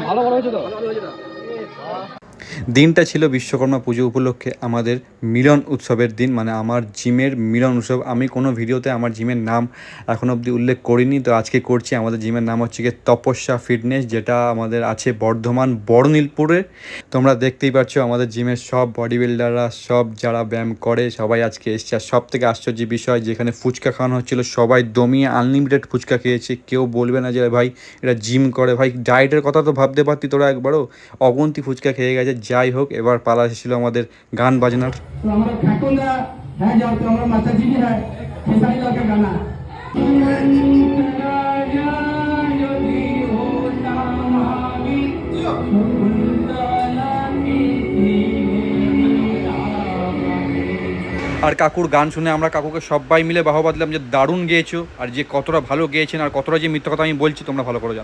ভালো বড় হয়েছে তো। দিনটা ছিল বিশ্বকর্মা পুজো উপলক্ষে আমাদের মিলন উৎসবের দিন, মানে আমার জিমের মিলন উৎসব। আমি কোনো ভিডিওতে আমার জিমের নাম এখন অবধি উল্লেখ করিনি, তো আজকে করছি। আমাদের জিমের নাম হচ্ছে গিয়ে তপস্যা ফিটনেস, যেটা আমাদের আছে বর্ধমান বড়নীলপুরে। তোমরা দেখতেই পাচ্ছ আমাদের জিমের সব বডি বিল্ডাররা, সব যারা ব্যায়াম করে সবাই আজকে এসছে। আর সব থেকে আশ্চর্যের বিষয়, যেখানে ফুচকা খাওয়ানো হচ্ছিলো সবাই দমিয়ে আনলিমিটেড ফুচকা খেয়েছে। কেউ বলবে না যে ভাই এটা জিম করে। ভাই ডায়েটের কথা তো ভাবতে পারতি তোরা একবারও, অগুন্তি ফুচকা খেয়ে গেছে। যাই হোক, এবার পালা এসেছিল আমাদের গান বাজনার। तो हमारा ठाकुर है जाओ तो हमारा माता जी भी है खेसारी लाल का गाना আর কাকুর গান শুনে আমরা কাকুকে সবাই মিলে বাহবা দিলাম যে দারুণ গেয়েছো, আর যে কতটা ভালো গেয়েছেন আর কতটা যে মিথ্যা কথা আমি বলছি তোমরা ভালো করে জানো।